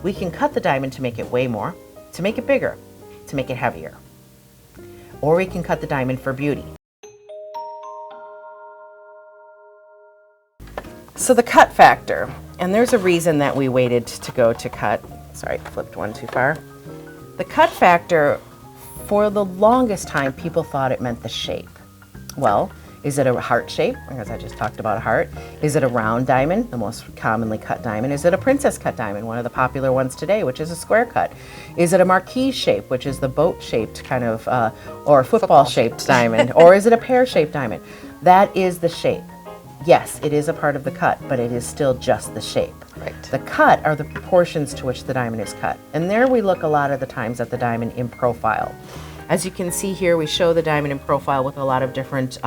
We can cut the diamond to make it weigh more, to make it bigger, to make it heavier. Or we can cut the diamond for beauty. So the cut factor, and there's a reason that we waited to go to cut. Sorry, flipped one too far. The cut factor, for the longest time, people thought it meant the shape. Well, is it a heart shape? Because I just talked about a heart. Is it a round diamond, the most commonly cut diamond? Is it a princess cut diamond, one of the popular ones today, which is a square cut? Is it a marquise shape, which is the boat-shaped kind of, or football-shaped diamond? Or is it a pear-shaped diamond? That is the shape. Yes, it is a part of the cut, but it is still just the shape. Right. The cut are the proportions to which the diamond is cut. And there we look a lot of the times at the diamond in profile. As you can see here, we show the diamond in profile with a lot of different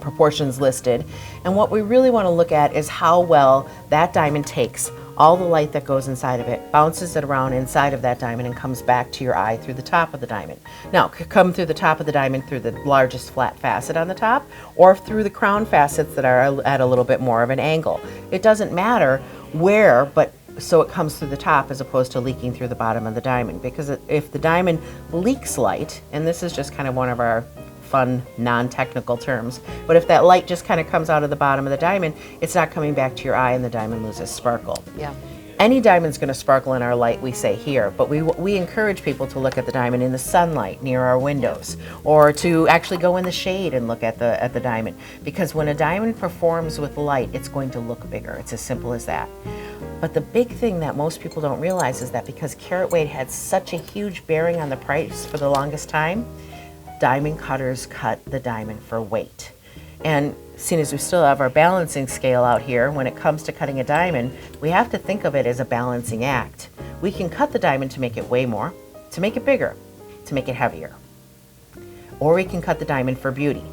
proportions listed. And what we really want to look at is how well that diamond takes all the light that goes inside of it, bounces it around inside of that diamond, and comes back to your eye through the top of the diamond. Now, it could come through the top of the diamond through the largest flat facet on the top, or through the crown facets that are at a little bit more of an angle. It doesn't matter where, but so it comes through the top as opposed to leaking through the bottom of the diamond. Because if the diamond leaks light, and this is just kind of one of our fun non-technical terms, but if that light just kind of comes out of the bottom of the diamond, it's not coming back to your eye and the diamond loses sparkle. Yeah. Any diamond's going to sparkle in our light, we say here, but we encourage people to look at the diamond in the sunlight near our windows, or to actually go in the shade and look at the diamond, because when a diamond performs with light, it's going to look bigger. It's as simple as that. But the big thing that most people don't realize is that because carat weight had such a huge bearing on the price for the longest time, diamond cutters cut the diamond for weight. And seeing as we still have our balancing scale out here, when it comes to cutting a diamond, we have to think of it as a balancing act. We can cut the diamond to make it weigh more, to make it bigger, to make it heavier. Or we can cut the diamond for beauty.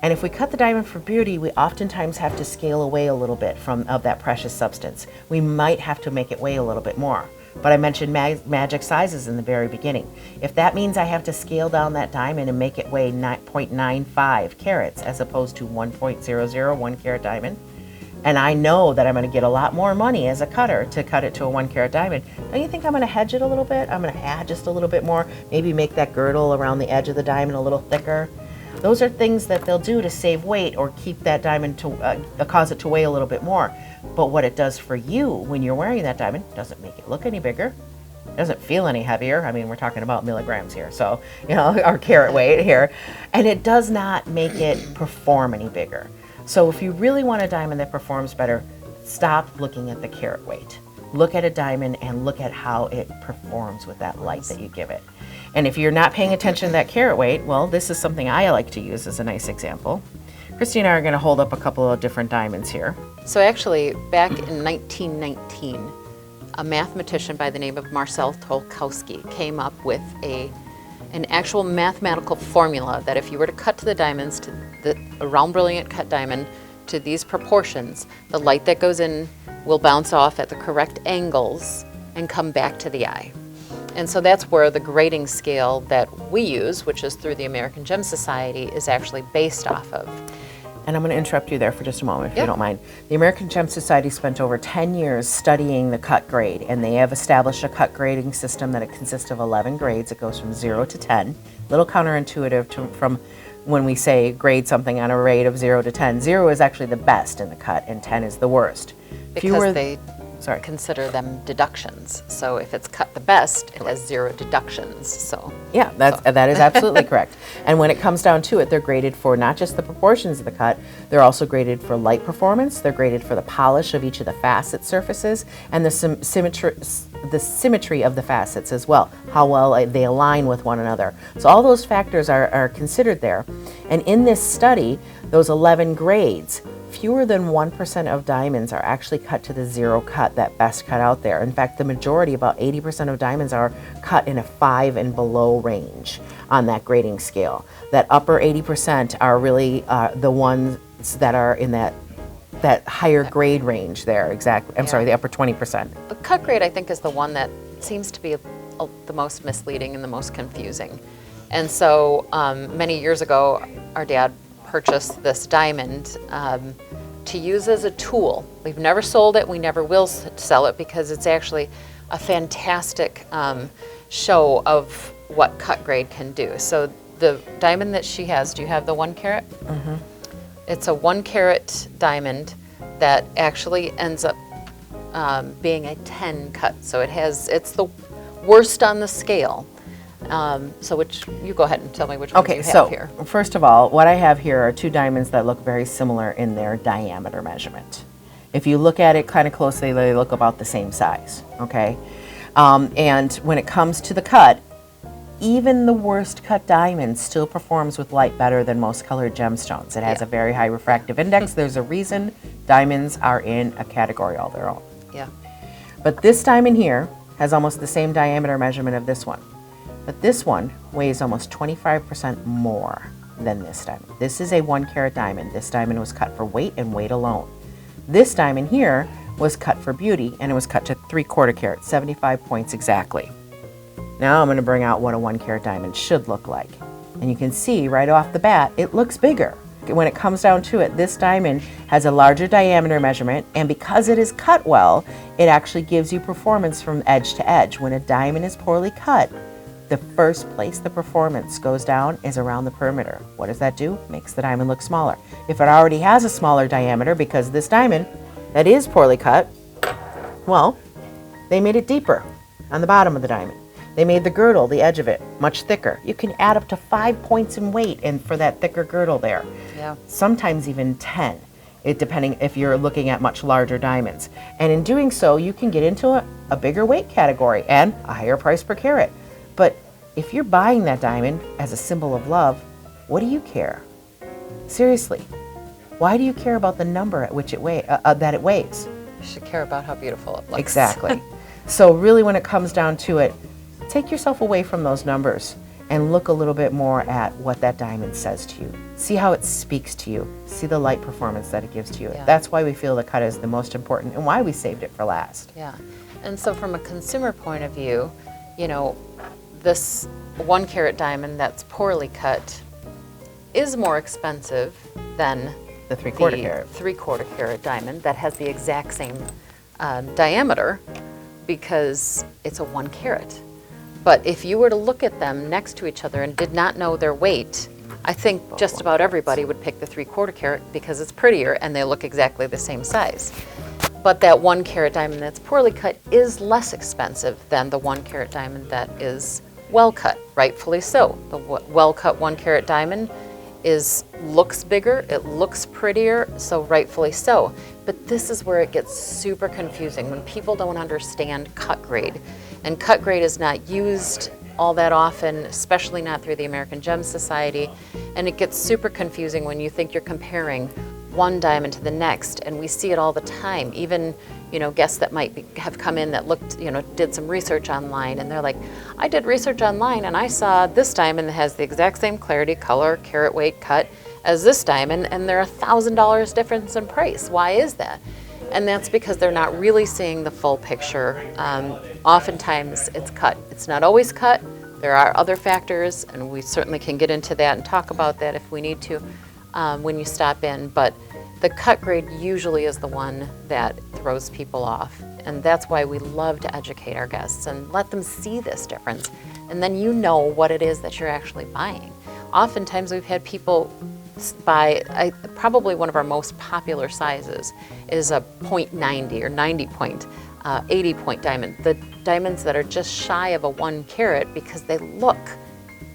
And if we cut the diamond for beauty, we oftentimes have to scale away a little bit of that precious substance. We might have to make it weigh a little bit more. But I mentioned magic sizes in the very beginning. If that means I have to scale down that diamond and make it weigh 0.95 carats as opposed to 1.001 carat diamond, and I know that I'm going to get a lot more money as a cutter to cut it to a 1 carat diamond, don't you think I'm going to hedge it a little bit? I'm going to add just a little bit more, maybe make that girdle around the edge of the diamond a little thicker. Those are things that they'll do to save weight or keep that diamond to cause it to weigh a little bit more. But what it does for you when you're wearing that diamond doesn't make it look any bigger. It doesn't feel any heavier. I mean, we're talking about milligrams here, so, you know, our carat weight here. And it does not make it perform any bigger. So if you really want a diamond that performs better, stop looking at the carat weight. Look at a diamond and look at how it performs with that light that you give it. And if you're not paying attention to that carat weight, well, this is something I like to use as a nice example. Kristi and I are going to hold up a couple of different diamonds here. So actually, back in 1919, a mathematician by the name of Marcel Tolkowski came up with an actual mathematical formula that if you were to cut to the diamonds, to a round brilliant cut diamond, to these proportions, the light that goes in will bounce off at the correct angles and come back to the eye. And so that's where the grading scale that we use, which is through the American Gem Society, is actually based off of. And I'm going to interrupt you there for just a moment, if you don't mind. The American Gem Society spent over 10 years studying the cut grade, and they have established a cut grading system that it consists of 11 grades. It goes from 0 to 10. A little counterintuitive from when we say grade something on a rate of 0 to 10. 0 is actually the best in the cut, and 10 is the worst. Because they consider them deductions. So if it's cut the best, it has 0 deductions. So yeah, that is absolutely correct. And when it comes down to it, they're graded for not just the proportions of the cut, they're also graded for light performance, they're graded for the polish of each of the facet surfaces, and the symmetry of the facets as well, how well they align with one another. So all those factors are considered there. And in this study, those 11 grades, fewer than 1% of diamonds are actually cut to the 0 cut, that best cut out there. In fact, the majority, about 80% of diamonds, are cut in a 5 and below range on that grading scale. That upper 80% are really the ones that are in that higher grade range there, exactly. I'm sorry, the upper 20%. The cut grade, I think, is the one that seems to be the most misleading and the most confusing. And so many years ago, our dad purchased this diamond to use as a tool. We've never sold it, we never will sell it, because it's actually a fantastic show of what cut grade can do. So the diamond that she has, do you have the 1 carat? Mm-hmm. It's a 1 carat diamond that actually ends up being a 10 cut. So it's the worst on the scale. So you go ahead and tell me which one you have here. Okay, so first of all, what I have here are 2 diamonds that look very similar in their diameter measurement. If you look at it kind of closely, they look about the same size, okay? And when it comes to the cut, even the worst cut diamond still performs with light better than most colored gemstones. It has a very high refractive index. There's a reason diamonds are in a category all their own. Yeah. But this diamond here has almost the same diameter measurement of this one. But this one weighs almost 25% more than this diamond. This is a 1 carat diamond. This diamond was cut for weight and weight alone. This diamond here was cut for beauty, and it was cut to 3/4 carat, 75 points exactly. Now I'm going to bring out what a 1 carat diamond should look like. And you can see right off the bat, it looks bigger. When it comes down to it, this diamond has a larger diameter measurement, and because it is cut well, it actually gives you performance from edge to edge. When a diamond is poorly cut, the first place the performance goes down is around the perimeter. What does that do? Makes the diamond look smaller. If it already has a smaller diameter, because this diamond that is poorly cut, well, they made it deeper on the bottom of the diamond. They made the girdle, the edge of it, much thicker. You can add up to 5 points in weight for that thicker girdle there. Yeah. Sometimes even 10, depending if you're looking at much larger diamonds. And in doing so, you can get into a bigger weight category and a higher price per carat. But if you're buying that diamond as a symbol of love, what do you care? Seriously, why do you care about the number at which that it weighs? You should care about how beautiful it looks. Exactly. So really, when it comes down to it, take yourself away from those numbers and look a little bit more at what that diamond says to you. See how it speaks to you. See the light performance that it gives to you. Yeah. That's why we feel the cut is the most important and why we saved it for last. Yeah. And so from a consumer point of view, this 1 carat diamond that's poorly cut is more expensive than The 3/4 carat. 3/4 carat diamond that has the exact same diameter, because it's a 1 carat. But if you were to look at them next to each other and did not know their weight, I think just about everybody would pick the 3/4 carat because it's prettier and they look exactly the same size. But that 1 carat diamond that's poorly cut is less expensive than the 1 carat diamond that is well cut, rightfully so. The well cut 1 carat diamond looks bigger, it looks prettier, so rightfully so. But this is where it gets super confusing when people don't understand cut grade. And cut grade is not used all that often, especially not through the American Gem Society. And it gets super confusing when you think you're comparing one diamond to the next, and we see it all the time. Even, guests that have come in that looked, did some research online, and they're like, I did research online and I saw this diamond that has the exact same clarity, color, carat weight, cut as this diamond, and they're $1,000 difference in price. Why is that? And that's because they're not really seeing the full picture. Oftentimes it's cut. It's not always cut. There are other factors, and we certainly can get into that and talk about that if we need to when you stop in. But the cut grade usually is the one that throws people off. And that's why we love to educate our guests and let them see this difference. And then you know what it is that you're actually buying. Oftentimes we've had people buy, probably one of our most popular sizes is a 0.90 or 90 point, 80 point diamond. The diamonds that are just shy of a 1 carat because they look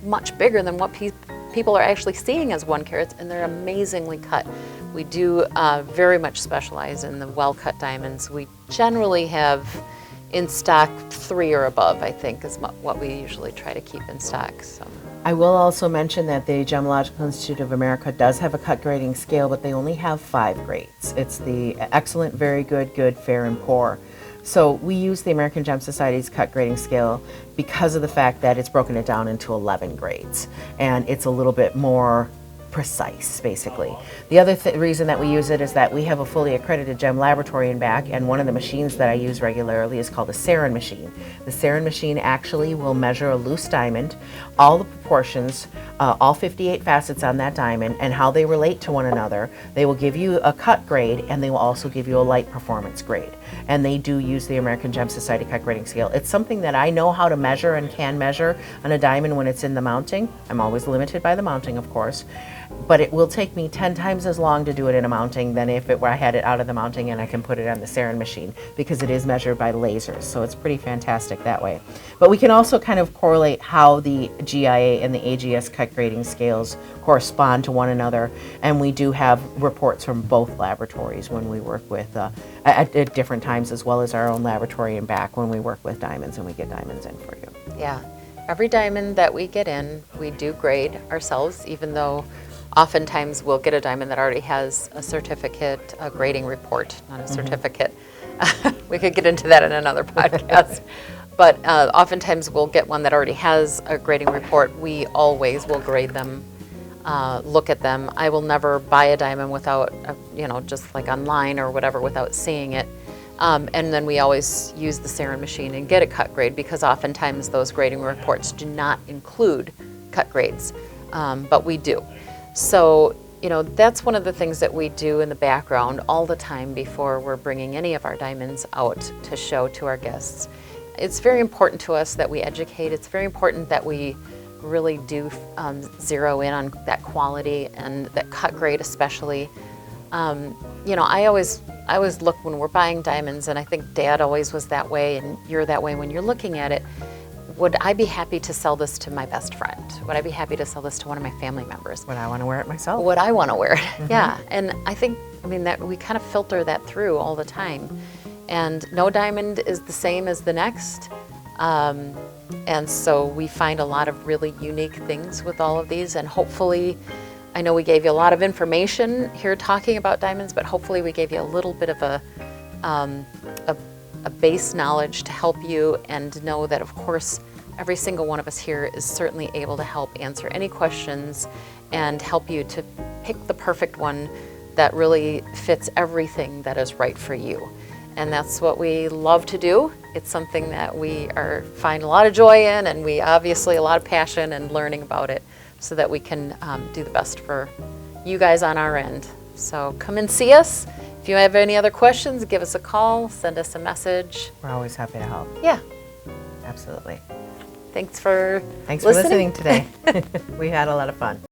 much bigger than what people are actually seeing as 1 carats, and they're amazingly cut. We do very much specialize in the well-cut diamonds. We generally have in stock 3 or above, I think, is what we usually try to keep in stock. So. I will also mention that the Gemological Institute of America does have a cut grading scale, but they only have 5 grades. It's the excellent, very good, good, fair, and poor. So we use the American Gem Society's cut grading scale because of the fact that it's broken it down into 11 grades. And it's a little bit more precise, basically. The other reason that we use it is that we have a fully accredited gem laboratory in back, and one of the machines that I use regularly is called the Sarin machine. The Sarin machine actually will measure a loose diamond, all the proportions, all 58 facets on that diamond, and how they relate to one another. They will give you a cut grade, and they will also give you a light performance grade. And they do use the American Gem Society cut grading scale. It's something that I know how to measure and can measure on a diamond when it's in the mounting. I'm always limited by the mounting, of course, but it will take me 10 times as long to do it in a mounting than if it were I had it out of the mounting and I can put it on the Sarin machine, because it is measured by lasers, so it's pretty fantastic that way. But we can also kind of correlate how the GIA and the AGS cut grading scales correspond to one another, and we do have reports from both laboratories when we work with at different times, as well as our own laboratory and back when we work with diamonds and we get diamonds in for you. Yeah, every diamond that we get in, we do grade ourselves, even though oftentimes we'll get a diamond that already has a certificate, a grading report, not a certificate. We could get into that in another podcast. But oftentimes we'll get one that already has a grading report. We always will grade them, look at them. I will never buy a diamond without, just like online or whatever, without seeing it. And then we always use the Sarin machine and get a cut grade, because oftentimes those grading reports do not include cut grades, but we do. So, that's one of the things that we do in the background all the time before we're bringing any of our diamonds out to show to our guests. It's very important to us that we educate. It's very important that we really do zero in on that quality and that cut grade especially. I always look when we're buying diamonds, and I think Dad always was that way, and you're that way when you're looking at it. Would I be happy to sell this to my best friend? Would I be happy to sell this to one of my family members? Would I want to wear it myself? Would I want to wear it? Yeah, and I think, that we kind of filter that through all the time. And no diamond is the same as the next. And so we find a lot of really unique things with all of these, and hopefully, I know we gave you a lot of information here talking about diamonds, but hopefully we gave you a little bit of a base knowledge to help you, and know that, of course, every single one of us here is certainly able to help answer any questions and help you to pick the perfect one that really fits everything that is right for you. And that's what we love to do. It's something that we find a lot of joy in, and we obviously a lot of passion and learning about it, so that we can do the best for you guys on our end. So come and see us. If you have any other questions, give us a call, send us a message. We're always happy to help. Yeah. Absolutely. Thanks for listening today. We had a lot of fun.